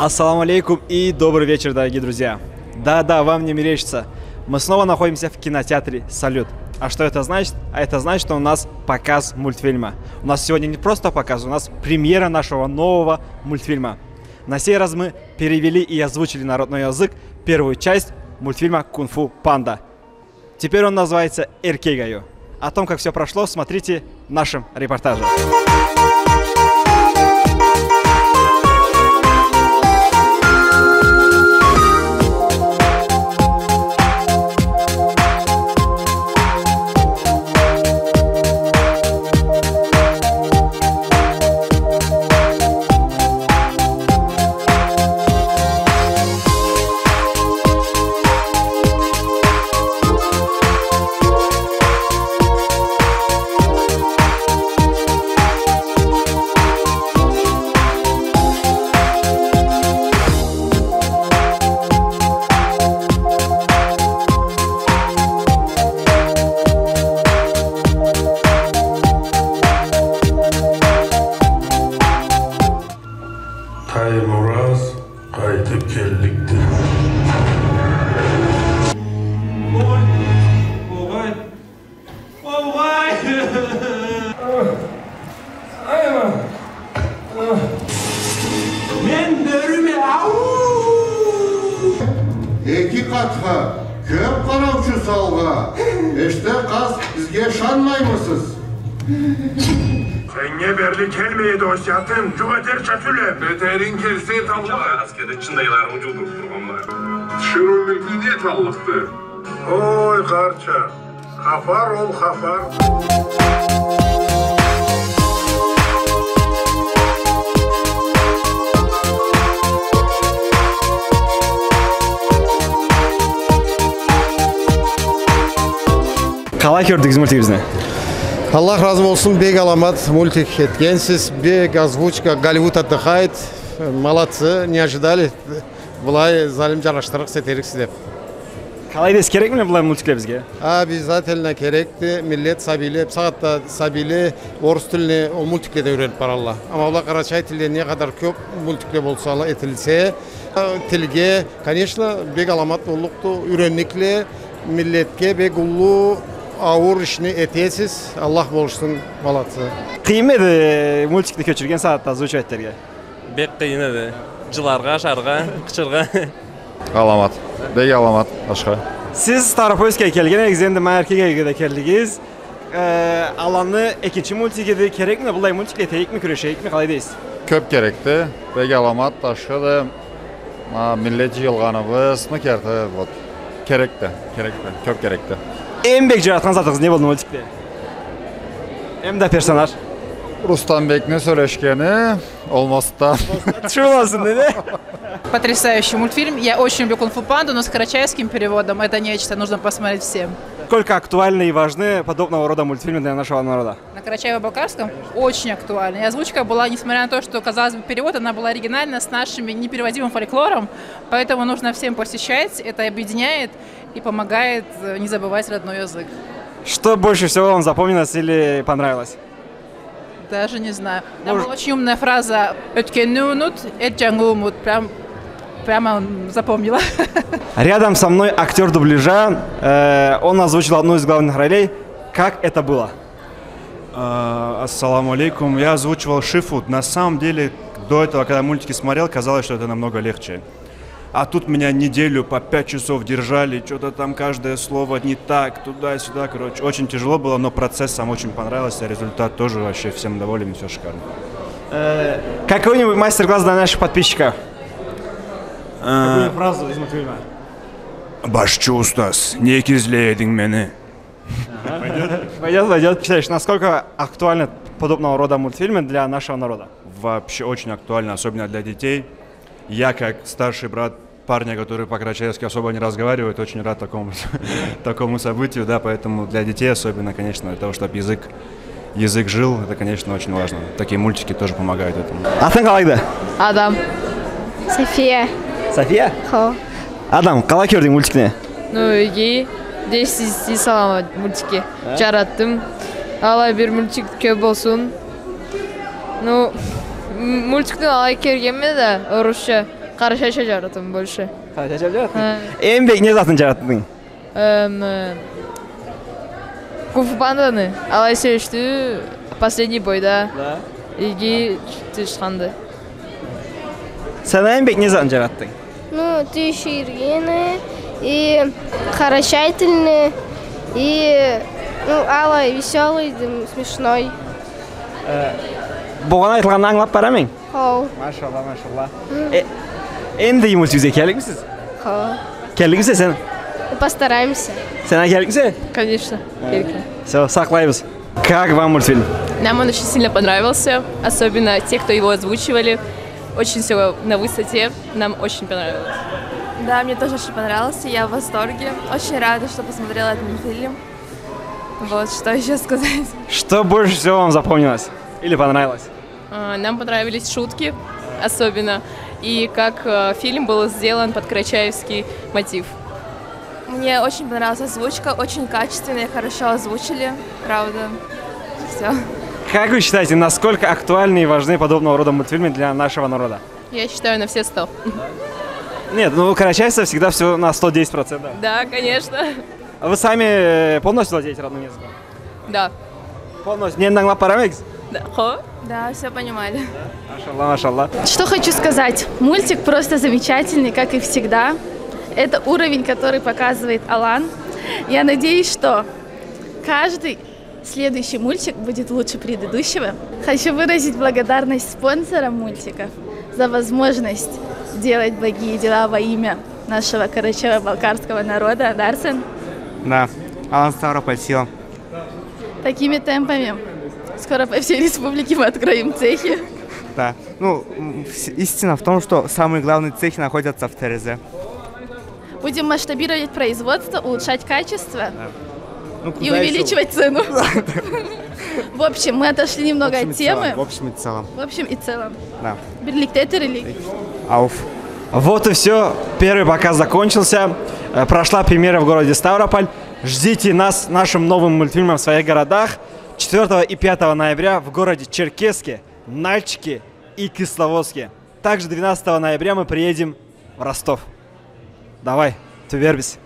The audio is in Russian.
Ассаламу алейкум и добрый вечер, дорогие друзья. Да-да, вам не мерещится. Мы снова находимся в кинотеатре «Салют». А что это значит? А это значит, что у нас показ мультфильма. У нас сегодня не просто показ, у нас премьера нашего нового мультфильма. На сей раз мы перевели и озвучили на родной язык первую часть мультфильма «Кунг-фу панда». Теперь он называется «Эркегаю». О том, как все прошло, смотрите в нашем репортаже. Таймураз қайтып келдікті. Мен бөріме Екі қатқа, көп қараушы салға. Ішті қаз бізге шанмаймысыз. Сенге берли келмейді осятын, жүгетер чатүлі. Бетерин келсе талға. Аскерде чындайларымы жудырып тұрғанlar. Шырылықты не талықты? Ой, қарча. Хафар ол хафар. Қалай көрдіңіз мультигімізді? Аллах разы болсын, бек аламат мультик еткенсіз, бек озвучка, Голливуд отдыхает. Молодцы, не ожидали. Бұлай залим жараштырық сетеріксі деп. Қалай дес, керек ме бұлай мультиклер бізге? Обязательно керекті. Миллет сабилі, сағатта сабилі, орыс тіліне ол мультиклерде үйреніп бар Алла. Ама олар қарачай тілде не қадар көп мультиклер болса етілсе, тілге, конечно, бек аламат ұлықты үйреннікле, миллетке бек ұлы ауыр ішіне етесіз, Аллах болышсын, молодцы. Қиын еді мультикті көшірген сағатта озвучивателерге? Бек қиын еді. Жыларға, шарға, қышырға. Аламат. Бек аламат, ашқа. Сіз Ставропольскіге келген, енді мен Эркегаюға да келдіңіз. Аланы екінші мультигеді керек ме? Бұлай мультикle етейік ми, күрешейік ми? Қалай дейсіз? Көп керекті. Бек аламат, ашқа да миллет жиылғаныбыз, керті, керекті, көп керекті. Ең бек жаратқан затыңыз не болды мультикте? Емді персонаж? Рустамбек'не сөйлешкені olmazsa. Шуласын, да? Потрясающий мультфильм. Я очень люблю «Кунг-фу панду», но с карачайским переводом это нечто, нужно посмотреть всем. Сколько актуальны и важны подобного рода мультфильмы для нашего народа? На карачаево-балкарском очень актуально. И озвучка была, несмотря на то, что, казалось бы, перевод, она была оригинальна с нашим непереводимым фольклором, поэтому нужно всем посещать, это объединяет и помогает не забывать родной язык. Что больше всего вам запомнилось или понравилось? Даже не знаю. Там была очень умная фраза «Өткенні унут, этжаңы умут». Прямо запомнила. Рядом со мной актер дубляжа. Он озвучил одну из главных ролей. Как это было? Ассаламу алейкум. Я озвучивал Шифу. На самом деле, до этого, когда мультики смотрел, казалось, что это намного легче. А тут меня неделю по 5 часов держали, что-то там каждое слово не так, туда-сюда, короче. Очень тяжело было, но процесс сам очень понравился, результат тоже вообще всем доволен, все шикарно. Какой-нибудь мастер-класс для наших подписчиков? Какую фразу из мультфильма? Башчы устаз, не кизлейдің мені. Пойдет. Считаешь, насколько актуальны подобного рода мультфильмы для нашего народа? Вообще очень актуально, особенно для детей. Я, как старший брат парня, который по-карачаевски особо не разговаривает, очень рад такому событию, да, поэтому для детей особенно, конечно, для того, чтобы язык жил, это, конечно, очень важно. Такие мультики тоже помогают этому. Атың қалай да? Адам. София. София? Хо. Адам, қалай көрдің мультикне? Ну, үйге 10 салама мультики жараттым. Алай бір мультик көп болсын. Ну, мультиктің алай кергенме да, орысша. Карачайча жаратым больше. Карачайча жараттың? Эмбек не затын жараттың? Куфпанданы. Алай сөйлештү последний бойда. Да. Иги түшканды. Сен эмбек не затын жараттың? Ну, ты ширгены и харашательный, и алай веселый, смешной. Бұған айтылғанды аңлап барамын? Хоу. Машалла, машалла. Енді мультфильмге келгенсіз? Хоу. Келгенсіз сен? Постараемся. Сен келгенсіз? Конечно. Все, сақлаймыз. Как вам мультфильм? Нам он очень сильно понравился, особенно те, кто его озвучивали. Очень все на высоте, нам очень понравилось. Да, мне тоже очень понравился, я в восторге. Очень рада, что посмотрела этот мультфильм. Вот, что еще сказать. Что больше всего вам запомнилось? Или понравилось? Нам понравились шутки, особенно, и как фильм был сделан под карачаевский мотив. Мне очень понравилась озвучка, очень качественная, хорошо озвучили, правда. Все. Как вы считаете, насколько актуальны и важны подобного рода мультфильмы для нашего народа? Я считаю, на все 100. Нет, ну карачайцы всегда все на 110%. Да, конечно. А вы сами полностью владеете родным языком? Да. Полностью? Не нагла парамекс? Да. Да, все понимали. Машалла, машалла. Что хочу сказать. Мультик просто замечательный, как и всегда. Это уровень, который показывает Алан. Я надеюсь, что каждый следующий мультик будет лучше предыдущего. Хочу выразить благодарность спонсорам мультиков за возможность делать благие дела во имя нашего карачаево-балкарского народа. Дарсен? Да, Алан Ставрополь, сила. Такими темпами скоро по всей республике мы откроем цехи. Да, ну, истина в том, что самые главные цехи находятся в ТРЗ. Будем масштабировать производство, улучшать качество. Да. И увеличивать цену. В общем, мы отошли немного от темы. В общем и целом. В общем и целом. Да. Берликтетер или? Ауф. Вот и все. Первый показ закончился. Прошла премьера в городе Ставрополь. Ждите нас нашим новым мультфильмом в своих городах. 4 и 5 ноября в городе Черкесске, Нальчике и Кисловодске. Также 12 ноября мы приедем в Ростов. Давай, ты вербись.